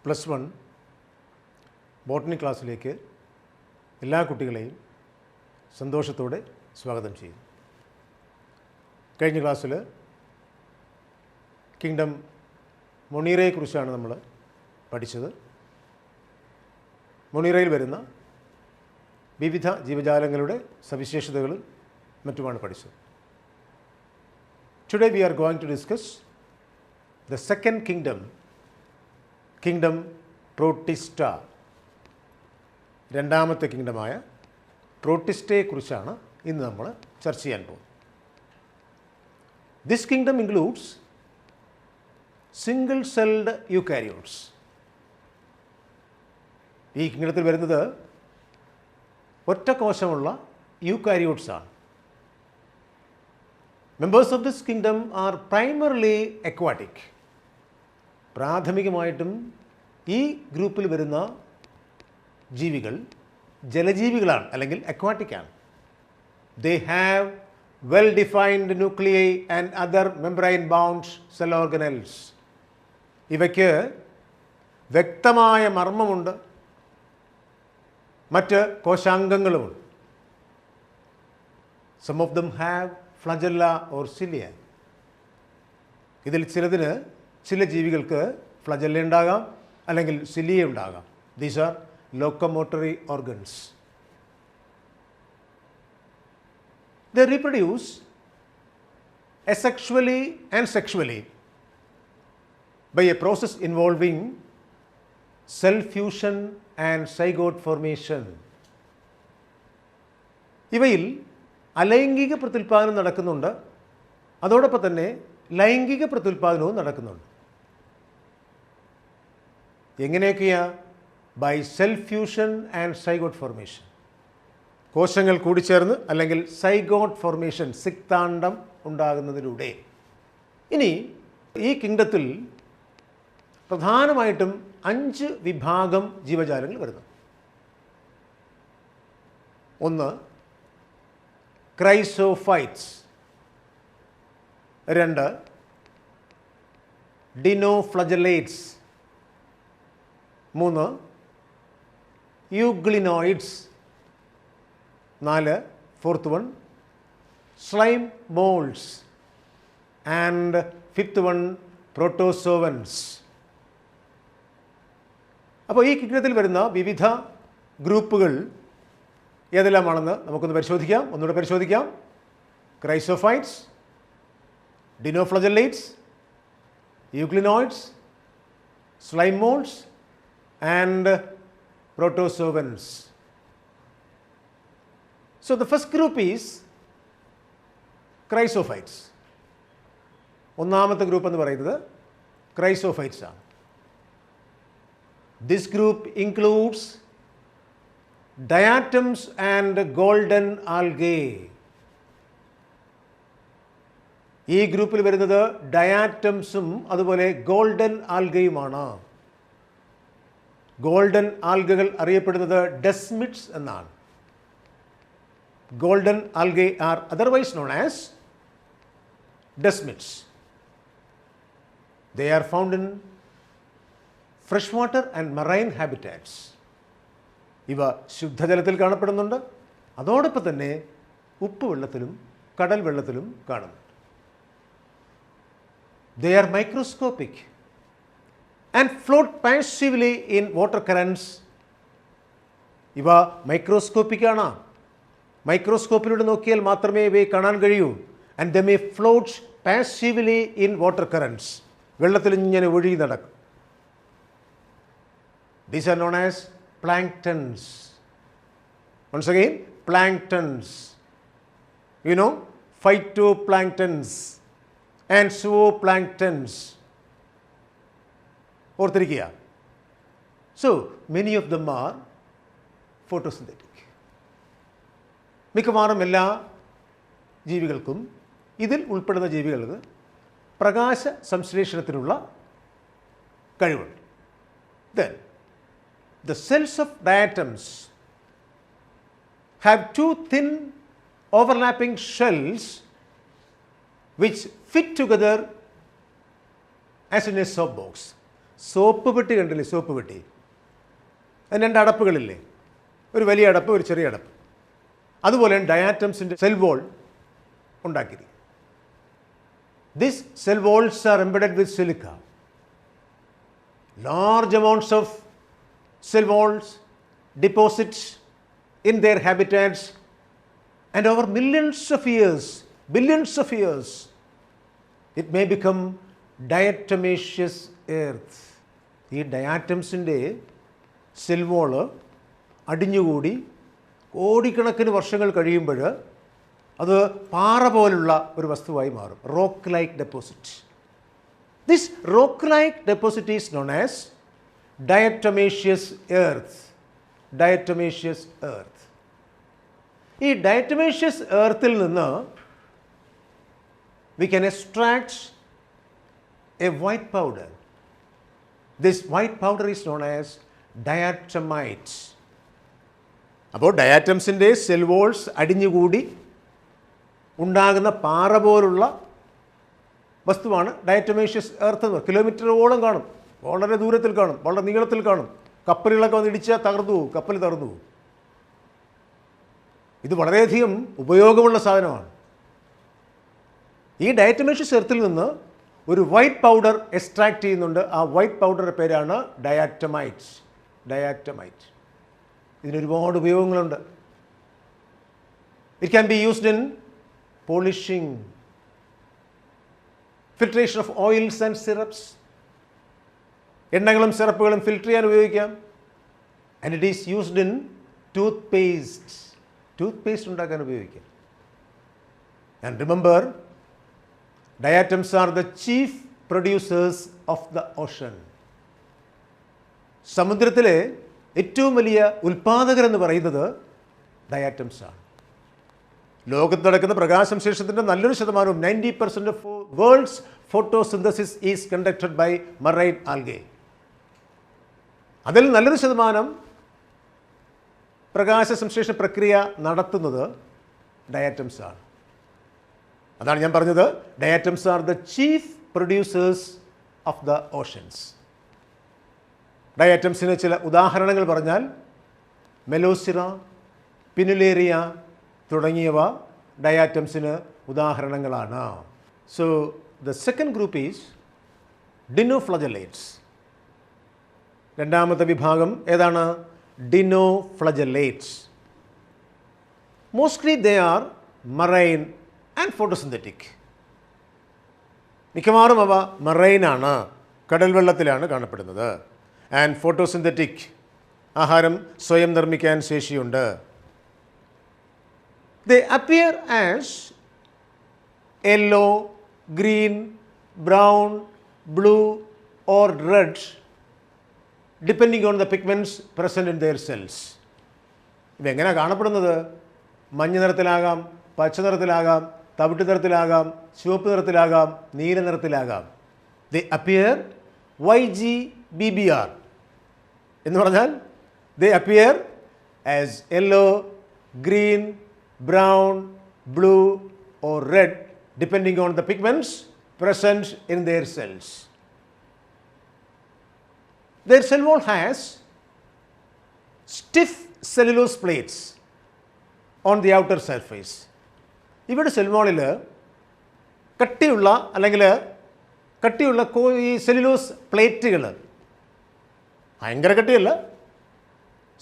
+1 botany ക്ലാസ്സിലേക്ക് എല്ലാ കുട്ടികളെയും സന്തോഷത്തോടെ സ്വാഗതം ചെയ്യും. കഴിഞ്ഞ ക്ലാസ്സിൽ കിങ്ഡം മൊണീറയെക്കുറിച്ചാണ് നമ്മൾ പഠിച്ചത്. മൊണീറയിൽ വരുന്ന വിവിധ ജീവജാലങ്ങളുടെ സവിശേഷതകളും മറ്റുമാണ് പഠിച്ചത്. Today we are going to discuss the second kingdom, Kingdom Protista. രണ്ടാമത്തെ കിങ്ഡമായ പ്രോട്ടിസ്റ്റയെക്കുറിച്ചാണ് ഇന്ന് നമ്മൾ ചർച്ച ചെയ്യാൻ പോകുന്നത്. This kingdom includes single-celled eukaryotes. ഈ കിങ്ഡത്തിൽ വരുന്നത് ഒറ്റ കോശമുള്ള യൂക്കാരിയോട്സ് ആണ്. Members of this kingdom are primarily aquatic. പ്രാഥമികമായിട്ടും ഈ ഗ്രൂപ്പിൽ വരുന്ന ജീവികൾ ജലജീവികളാണ്, അല്ലെങ്കിൽ അക്വാറ്റിക് ആണ്. They have well-defined nuclei and other membrane-bound cell organelles. ഇവയ്ക്ക് വ്യക്തമായ മർമ്മമുണ്ട്, മറ്റ് കോശാംഗങ്ങളുമുണ്ട്. Some of them have flagella or cilia. ഇതിൽ ചില ജീവികൾക്ക് ഫ്ലജല്ല ഉണ്ടാകാം, അല്ലെങ്കിൽ സിലിയ ഉണ്ടാകാം. These are locomotory organs. They reproduce asexually and sexually by a process involving cell fusion and zygote formation. ഇവയിൽ അലൈംഗിക പ്രത്യുൽപാദനം നടക്കുന്നുണ്ട്, അതോടൊപ്പം തന്നെ ലൈംഗിക പ്രത്യുൽപാദനവും നടക്കുന്നുണ്ട്. എങ്ങനെയൊക്കെയാ? By cell fusion and zygote formation. കോശങ്ങൾ കൂടിച്ചേർന്ന് അല്ലെങ്കിൽ സൈഗോട്ട് ഫോർമേഷൻ, സിക്താണ്ഡം ഉണ്ടാകുന്നതിലൂടെ. ഇനി ഈ കിങ്ഡത്തിൽ പ്രധാനമായിട്ടും 5 വിഭാഗം ജീവജാലങ്ങൾ വരുന്നു. ഒന്ന് chrysophytes, 2 ഡിനോഫ്ലജലേറ്റ്സ്, 3 euglenoids, 4 fourth one slime molds, and 5th one Protoservants. അപ്പോൾ ഈ കിങ്ഡത്തിൽ വരുന്ന വിവിധ ഗ്രൂപ്പുകൾ ഏതെല്ലാമാണെന്ന് നമുക്കൊന്ന് പരിശോധിക്കാം. ഒന്നുകൂടെ പരിശോധിക്കാം. Chrysophytes, ഡിനോഫ്ലജലേറ്റ്സ്, euglenoids, slime molds, and Protoservants. So the first group is Chrysophytes. ഒന്നാമത്തെ ഗ്രൂപ്പ് എന്ന് പറയുന്നത് ക്രൈസോഫൈറ്റ്സ് ആണ്. This group includes diatoms and golden algae. ഈ ഗ്രൂപ്പിൽ വരുന്നത് ഡയാറ്റംസും അതുപോലെ ഗോൾഡൻ ആൽഗയുമാണ്. ഗോൾഡൻ ആൽഗകൾ അറിയപ്പെടുന്നത് ഡെസ്മിഡ്സ് എന്നാണ്. Golden algae are otherwise known as desmids. They are found in freshwater and marine habitats. ഇവ ശുദ്ധജലത്തിൽ കാണപ്പെടുന്നുണ്ട്, അതോടൊപ്പം തന്നെ ഉപ്പുവെള്ളത്തിലും കടൽ വെള്ളത്തിലും കാണുന്നു. They are microscopic and float passively in water currents. ഇവ മൈക്രോസ്കോപ്പിക് ആണ്. മൈക്രോസ്കോപ്പിലൂടെ നോക്കിയാൽ മാത്രമേ ഇവയെ കാണാൻ കഴിയൂ. And they may float passively in water currents. വെള്ളത്തിൽ ഇങ്ങനെ ഒഴുകി നടക്കും. These are known as planktons. Once again, planktons. You know, phytoplanktons and zooplanktons. ഓർത്തിരിക്കുക. So many of them are photosynthetic. മിക്കവാറും എല്ലാ ജീവികൾക്കും, ഇതിൽ ഉൾപ്പെടുന്ന ജീവികൾക്ക് പ്രകാശ സംശ്ലേഷണത്തിനുള്ള കഴിവുണ്ട്. Then the cells of diatoms have 2 thin overlapping shells which fit together as in a soap box. Soap പെട്ടി കണ്ടില്ലേ? സോപ്പ് പെട്ടി, അതിന് 2 അടപ്പുകളില്ലേ? ഒരു വലിയ അടപ്പ്, ഒരു ചെറിയ അടപ്പ്. അതുപോലെയാണ് ഡയാറ്റംസിൻ്റെ സെൽ വോൾ ഉണ്ടാക്കിയിരിക്കുന്നത്. These cell walls are embedded with silica. Large amounts of cell walls deposit in their habitats, and over billions of years, it may become diatomaceous earth. ഈ ഡയാറ്റംസിൻ്റെ സെൽ വോള് അടിഞ്ഞുകൂടി കോടിക്കണക്കിന് വർഷങ്ങൾ കഴിയുമ്പോൾ അത് പാറ പോലുള്ള ഒരു വസ്തുവായി മാറും. Rock like deposit. This rock like deposit is known as diatomaceous earth. Diatomaceous earth. ഈ ഡയറ്റമേഷ്യസ് എർത്തിൽ നിന്ന് we can extract a white powder. This white powder is known as diatomites. അപ്പോൾ ഡയാറ്റംസിൻ്റെ സെൽ വോൾസ് അടിഞ്ഞുകൂടി ഉണ്ടാകുന്ന പാറ പോലുള്ള വസ്തുവാണ് ഡയറ്റമേഷ്യസ് എർത്ത് എന്ന്. കിലോമീറ്ററോളം കാണും, വളരെ ദൂരത്തിൽ കാണും, വളരെ നീളത്തിൽ കാണും. കപ്പലുകളൊക്കെ വന്ന് ഇടിച്ചാൽ തകർന്നു പോകും, കപ്പൽ തകർന്നു പോകും. ഇത് വളരെയധികം ഉപയോഗമുള്ള സാധനമാണ്. ഈ ഡയറ്റമേഷ്യസ് എർത്തിൽ നിന്ന് ഒരു വൈറ്റ് പൗഡർ എക്സ്ട്രാക്ട് ചെയ്യുന്നുണ്ട്. ആ വൈറ്റ് പൗഡറുടെ പേരാണ് ഡയാറ്റമൈറ്റ്സ്. ഡയാറ്റമൈറ്റ്. ഇതിനൊരുപാട് ഉപയോഗങ്ങളുണ്ട്. It can be used in polishing, filtration of oils and syrups. എണ്ണകളും സിറപ്പുകളും ഫിൽറ്റർ ചെയ്യാൻ ഉപയോഗിക്കാം. And it is used in toothpaste ഉണ്ടാക്കാൻ ഉപയോഗിക്കാം. And remember, diatoms are the chief producers of the ocean. സമുദ്രത്തിലെ ഏറ്റവും വലിയ ഉൽപ്പാദകരെന്ന് പറയുന്നത് ഡയാറ്റംസ് ആണ്. ലോകത്ത് നടക്കുന്ന പ്രകാശസംശ്ലേഷണത്തിൻ്റെ നല്ലൊരു ശതമാനവും 90% of world's photosynthesis is conducted by marine algae. അതിൽ നല്ലൊരു ശതമാനം പ്രകാശസംശ്ലേഷണ പ്രക്രിയ നടത്തുന്നത് ഡയാറ്റംസ് ആണ്. അതാണ് ഞാൻ പറഞ്ഞത്, diatoms are the chief producers of the oceans. ഡയാറ്റംസിന് ചില ഉദാഹരണങ്ങൾ പറഞ്ഞാൽ മെലോസിറ, പിനുലേറിയ തുടങ്ങിയവ ഡയാറ്റംസിന് ഉദാഹരണങ്ങളാണ്. So the second group is dinoflagellates. രണ്ടാമത്തെ വിഭാഗം ഏതാണ്? Dinoflagellates. Mostly they are marine and photosynthetic. മിക്കവാറും അവ മറൈനാണ്, കടൽ വെള്ളത്തിലാണ് കാണപ്പെടുന്നത്. ആൻഡ് ഫോട്ടോസിന്തറ്റിക്, ആഹാരം സ്വയം നിർമ്മിക്കാൻ ശേഷിയുണ്ട്. They appear as yellow, green, brown, blue or red depending on the pigments present in their cells. ഇവെങ്ങനെയാണ് കാണപ്പെടുന്നത്? മഞ്ഞ നിറത്തിലാകാം, പച്ച നിറത്തിലാകാം, തവിട്ട് നിറത്തിലാകാം, ചുവപ്പ് നിറത്തിലാകാം, നീല നിറത്തിലാകാം. They appear YGBBR എന്ന് പറഞ്ഞാൽ they appear as yellow, green, brown, blue or red depending on the pigments present in their cells. Their cell wall has stiff cellulose plates on the outer surface. ഇവിടെ cell വാളിൽ കട്ടിയുള്ള അല്ലെങ്കിൽ കട്ടിയുള്ള ഈ cellulose പ്ലേറ്റുകൾ, ഭയങ്കര കട്ടിയല്ല,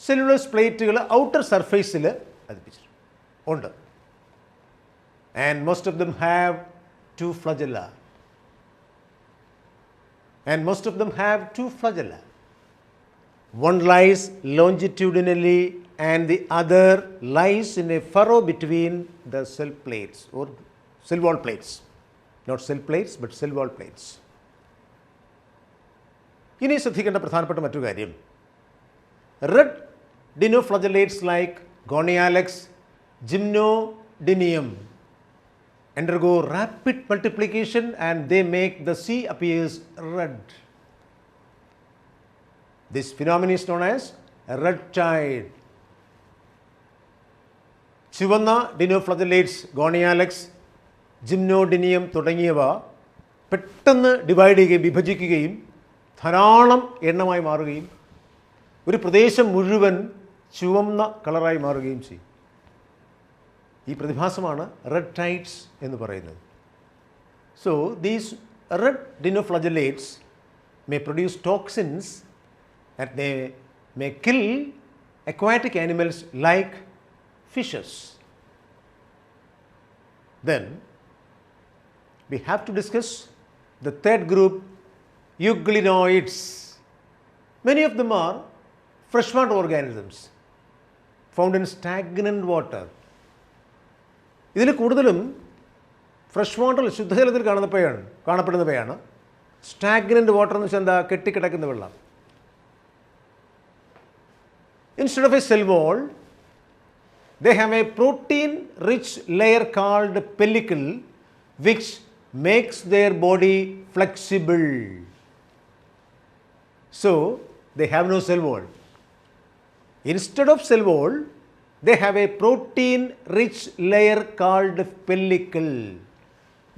cellulose പ്ലേറ്റുകൾ outer സർഫേസിൽ പതിപ്പിച്ചിട്ടുണ്ട് ഉണ്ട്. And most of them have two flagella. One lies longitudinally and the other lies in a furrow between the cell plates or cell wall plates. Not cell plates but cell wall plates. ഇനി ശ്രദ്ധിക്കേണ്ട പ്രധാനപ്പെട്ട മറ്റു കാര്യം, red dinoflagellates like Gonyaulax, gymnodinium undergo rapid multiplication and they make the sea appears red. This phenomenon is known as red tide. ചുവന്ന ഡിനോഫ്ലജലേറ്റ്സ്, ഗോണിയാലക്സ്, ജിംനോഡിനിയം തുടങ്ങിയവ പെട്ടെന്ന് divide ചെയ്യുകയും വിഭജിക്കുകയും ധാരാളം എണ്ണമായി മാറുകയും ഒരു പ്രദേശം മുഴുവൻ ചുവന്ന കളറായി മാറുകയും ചെയ്യും. ഈ പ്രതിഭാസമാണ് റെഡ് ടൈഡ്സ് എന്ന് പറയുന്നത്. So these red dinoflagellates may produce toxins that they may kill aquatic animals like fishes. Then we have to discuss the third group, euglenoids. Many of them are freshwater organisms found in stagnant water. ഇതിൽ കൂടുതലും fresh വാട്ടറിൽ ശുദ്ധജലത്തിൽ കാണപ്പെടുന്നവയാണ്. Stagnant water എന്ന് വെച്ചാൽ എന്താ? കെട്ടിക്കിടക്കുന്ന വെള്ളം. Instead of a cell wall, they have a protein-rich layer called pellicle, which makes their body flexible. So, they have no cell wall. Instead of cell wall, they have a protein-rich layer called pellicle,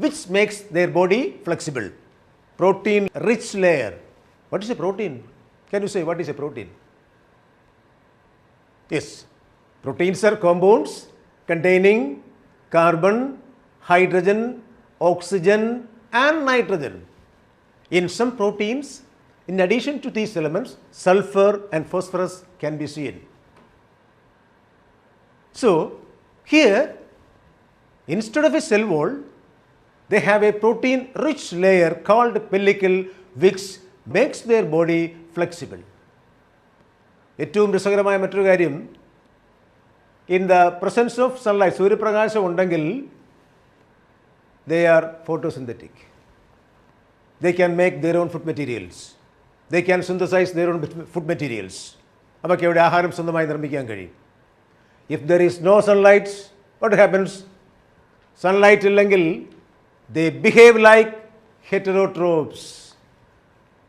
which makes their body flexible. Protein-rich layer. What is a protein? Can you say what is a protein? Yes, proteins are compounds containing carbon, hydrogen, oxygen and nitrogen. In some proteins, in addition to these elements, sulfur and phosphorus can be seen. So, here, instead of a cell wall, they have a protein-rich layer called pellicle, which makes their body flexible. ഏറ്റവും രസകരമായ മറ്റൊരു കാര്യം, in the presence of sunlight, സൂര്യപ്രകാശം ഉണ്ടെങ്കിൽ they are photosynthetic. They can make their own food materials. They can synthesize their own food materials. അവയ്ക്ക് അവിടെ ആഹാരം സ്വന്തമായി നിർമ്മിക്കാൻ കഴിയും. If there is no sunlight, what happens? Sunlight ഇല്ലെങ്കിൽ they behave like heterotrophs.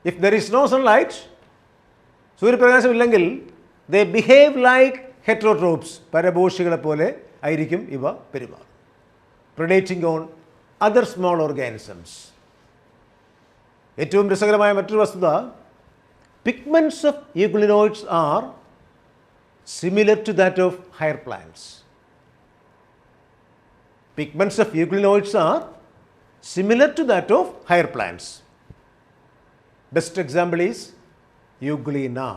If there is no sunlight, സൂര്യപ്രകാശം ഇല്ലെങ്കിൽ they behave like heterotrophs. പരപോഷികളെ പോലെ ആയിരിക്കും ഇവ പെരുമാറും. Predating on other small organisms. ഏറ്റവും രസകരമായ മറ്റൊരു വസ്തുത, pigments of euglenoids are similar to that of higher plants. Pigments of euglenoids are similar to that of higher plants. Best example is Euglena.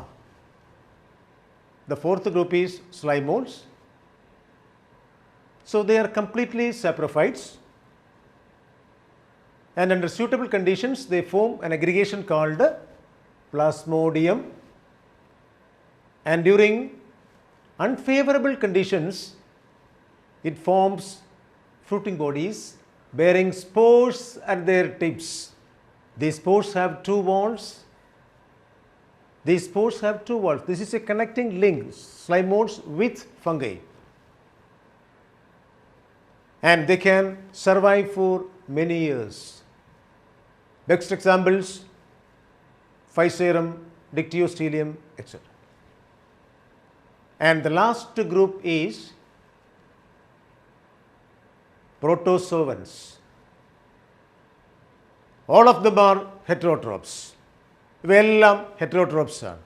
The fourth group is slime molds. So they are completely saprophytes, and under suitable conditions they form an aggregation called plasmodium, and during unfavorable conditions it forms fruiting bodies bearing spores at their tips. These spores have two walls. These spores have two walls. This is a connecting link, slime molds with fungi. And they can survive for many years. Best examples, Physarum, Dictyostelium, etc. And the last group is Protoservants. All of them are heterotrophs. ഇവയെല്ലാം heterotrophs ആണ്.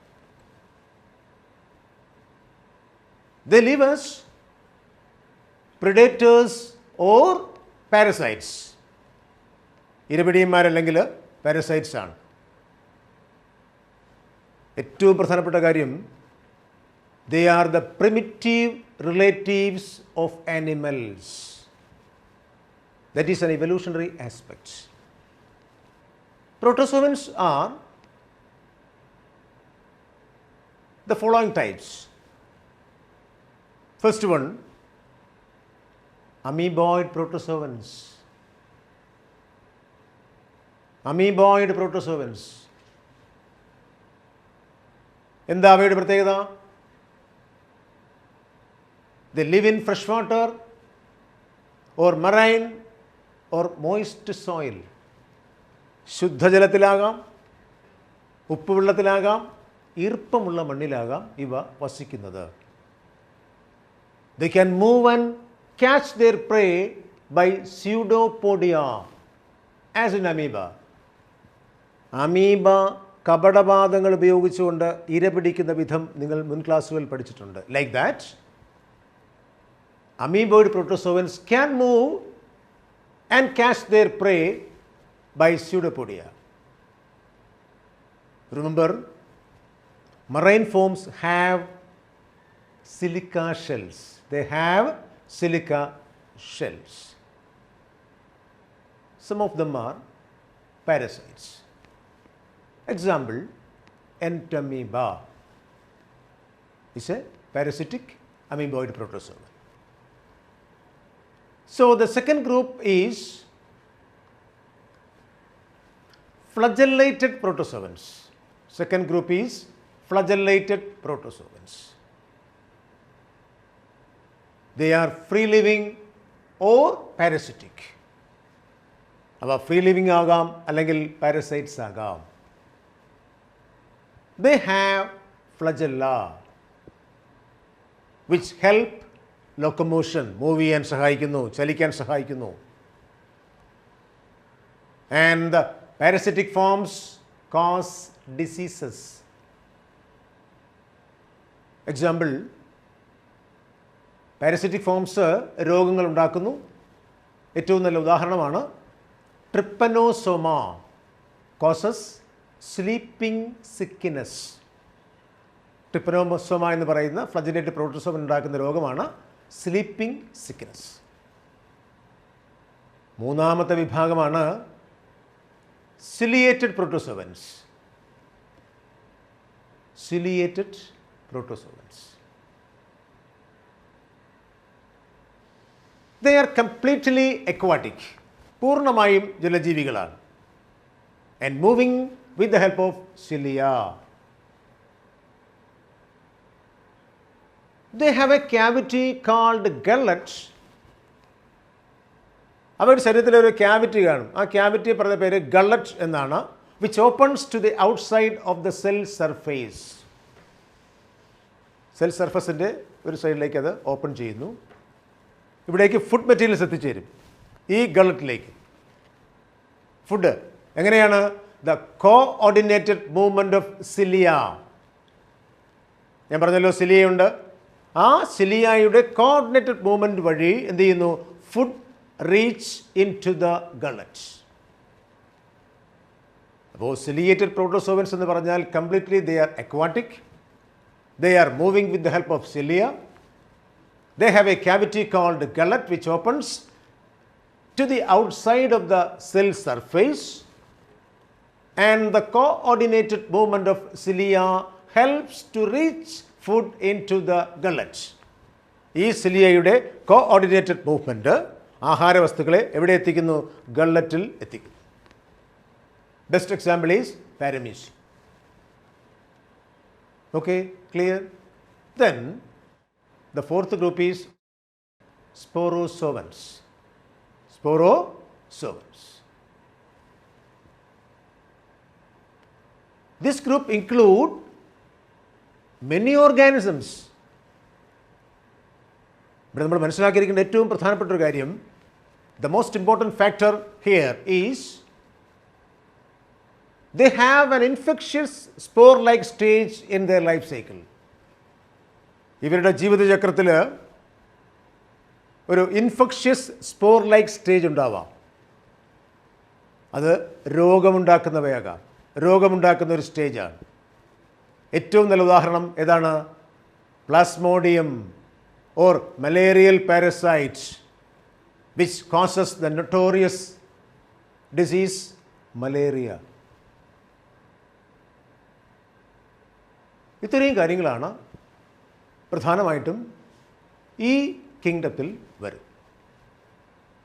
They live as predators or parasites. ഇരപിടിയന്മാരല്ലെങ്കിൽ parasites ആണ്. ഏറ്റവും പ്രധാനപ്പെട്ട കാര്യം, they are the primitive relatives of animals. That is an evolutionary aspect. Protoservants are the following types. First one, amoeboid protoservants. Amoeboid protoservants. എന്താ അവയുടെ പ്രത്യേകത? They live in fresh water or marine or moist soil. ശുദ്ധജലത്തിലാകാം, ഉപ്പുവെള്ളത്തിലാകാം, ഈർപ്പമുള്ള മണ്ണിലാകാം ഇവ വസിക്കുന്നത്. They can move and catch their prey by pseudopodia as in amoeba. Amoeba കപടപാദങ്ങൾ ഉപയോഗിച്ചുകൊണ്ട് ഇര പിടിക്കുന്ന വിധം നിങ്ങൾ മുൻ ക്ലാസ്സുകളിൽ പഠിച്ചിട്ടുണ്ട്. Like that amoeboid protozoans can move and catch their prey by pseudopodia. Remember, marine forms have silica shells. They have silica shells. Some of them are parasites. Example, Entamoeba is a parasitic amoeboid protozoan. So the second group is flagellated protozoans. Second group is flagellated protozoans. They are free living or parasitic. അവ free living ആകാം അല്ലെങ്കിൽ parasites ആകാം. They have flagella which help locomotion, move ചെയ്യാൻ സഹായിക്കുന്നു, ചലിക്കാൻ സഹായിക്കുന്നു. And the parasitic forms cause diseases. Example, parasitic forms രോഗങ്ങൾ ഉണ്ടാക്കുന്നു. ഏറ്റവും നല്ല ഉദാഹരണമാണ് ട്രിപ്പനോസോമ കോസസ് സ്ലീപ്പിംഗ് സിക്നെസ്. ട്രിപ്പനോസോമ എന്ന് പറയുന്ന ഫ്ലജലേറ്റഡ് പ്രോട്ടോസോവൻ ഉണ്ടാക്കുന്ന രോഗമാണ് സ്ലീപ്പിംഗ് സിക്നെസ്. മൂന്നാമത്തെ വിഭാഗമാണ് ciliated protozoans. Ciliated protozoans. They are completely aquatic. പൂർണ്ണമായും ജലജീവികളാണ്. And moving with the help of cilia. They have a cavity called gullet. അവരുടെ ശരീരത്തിൽ ഒരു ക്യാവിറ്റി കാണും. ആ ക്യാവിറ്റിയെ പറഞ്ഞ പേര് ഗള്ളറ്റ് എന്നാണ്. which opens to the outside of the cell surface. Cell സർഫസിൻ്റെ ഒരു സൈഡിലേക്ക് അത് ഓപ്പൺ ചെയ്യുന്നു. ഇവിടേക്ക് ഫുഡ് മെറ്റീരിയൽസ് എത്തിച്ചേരും ഈ ഗള്ളറ്റിലേക്ക്. ഫുഡ് എങ്ങനെയാണ്? The coordinated movement of cilia. ഞാൻ പറഞ്ഞല്ലോ സിലിയയുണ്ട്. ആ സിലിയയുടെ കോഓർഡിനേറ്റഡ് മൂവ്മെൻറ്റ് വഴി എന്ത് ചെയ്യുന്നു? Food reach in to the gullet. അപ്പോൾ സിലിയേറ്റഡ് പ്രോട്ടോസോവൻസ് എന്ന് പറഞ്ഞാൽ completely they are aquatic. They are moving with the help of cilia. They have a cavity called gullet which opens to the outside of the cell surface, and the coordinated movement of cilia helps to reach food into the gullet. ഈ സിലിയയുടെ കോഓർഡിനേറ്റഡ് movement ആഹാരവസ്തുക്കളെ എവിടെ എത്തിക്കുന്നു? ഗള്ളറ്റിൽ എത്തിക്കുന്നു. Best example is paramecium. Okay, clear? Then the fourth group is sporosovans. Sporosovans. This group include many organisms. ഇവിടെ നമ്മൾ മനസ്സിലാക്കിയിരിക്കേണ്ട ഏറ്റവും പ്രധാനപ്പെട്ട ഒരു കാര്യം, the most important factor here is they have an infectious spore-like stage in their life cycle. ഇവരുടെ ജീവിതചക്രത്തിൽ ഒരു infectious spore like stage ഉണ്ടാവാം. അത് രോഗമുണ്ടാക്കുന്നവയാകാം. രോഗമുണ്ടാക്കുന്ന ഒരു സ്റ്റേജാണ്. ഏറ്റവും നല്ല ഉദാഹരണം ഏതാണ്? Plasmodium or malarial parasite which causes the notorious disease malaria. ഇത്രയും കാര്യങ്ങളാണ് പ്രധാനമായിട്ടും ഈ കിങ്ഡത്തിൽ വരും.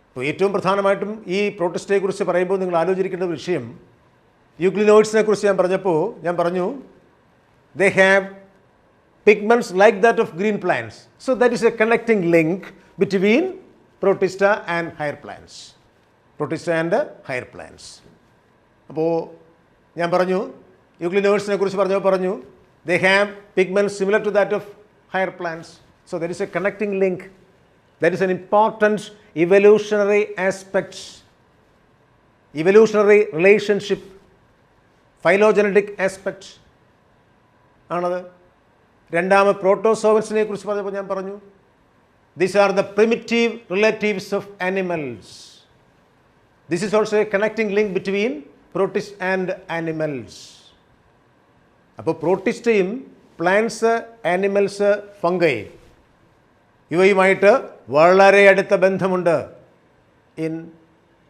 അപ്പോൾ ഏറ്റവും പ്രധാനമായിട്ടും ഈ പ്രോട്ടിസ്റ്റയെക്കുറിച്ച് പറയുമ്പോൾ നിങ്ങൾ ആലോചിക്കേണ്ട വിഷയം, യൂഗ്ലിനോയിഡ്സിനെ കുറിച്ച് ഞാൻ പറഞ്ഞു they have pigments like that of green plants. So that is a connecting link between protista and higher plants. Protista and higher plants. അപ്പോൾ ഞാൻ പറഞ്ഞു യൂഗ്ലിനോയിഡ്സിനെ കുറിച്ച് പറഞ്ഞു they have pigments similar to that of higher plants. So there is a connecting link. That is an important evolutionary aspect, evolutionary relationship phylogenetic aspect ആണത്. രണ്ടാമത് പ്രോട്ടോസോവൻസിനെ കുറിച്ച് പറഞ്ഞപ്പോൾ ഞാൻ പറഞ്ഞു, these are the primitive relatives of animals. This is also A connecting link between protist and animals. അപ്പോൾ പ്രോട്ടിസ്റ്റയും plants, animals, fungi ഇവയുമായിട്ട് വളരെ അടുത്ത ബന്ധമുണ്ട്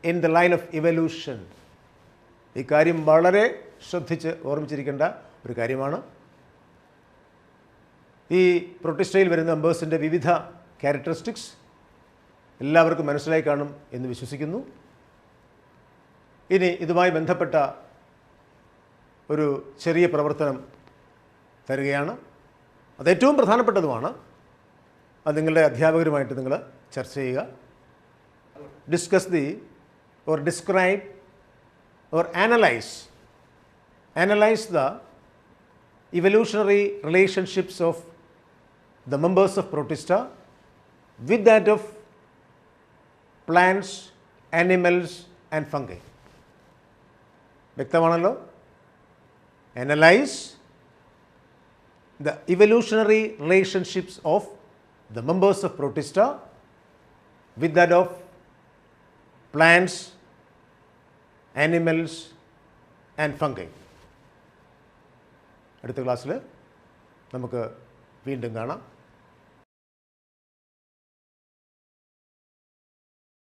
in the line of evolution. ഈ കാര്യം വളരെ ശ്രദ്ധിച്ച് ഓർമ്മിച്ചിരിക്കേണ്ട ഒരു കാര്യമാണ്. ഈ പ്രോട്ടിസ്റ്റയിൽ വരുന്ന മെമ്പേഴ്സിൻ്റെ വിവിധ ക്യാരക്ടറിസ്റ്റിക്സ് എല്ലാവർക്കും മനസ്സിലായി കാണും എന്ന് വിശ്വസിക്കുന്നു. ഇനി ഇതുമായി ബന്ധപ്പെട്ട ഒരു ചെറിയ പ്രവർത്തനം തരികയാണ്. അത് ഏറ്റവും പ്രധാനപ്പെട്ടതുമാണ്. അത് നിങ്ങളുടെ അധ്യാപകരുമായിട്ട് നിങ്ങൾ ചർച്ച ചെയ്യുക. Discuss the or describe or analyse the evolutionary relationships of the members of Protista with that of plants, animals and fungi. വ്യക്തമാണല്ലോ? Analyze the evolutionary relationships of the members of Protista with that of plants, animals and fungi. അടുത്ത ക്ലാസ്സിൽ നമുക്ക് വീണ്ടും കാണാം.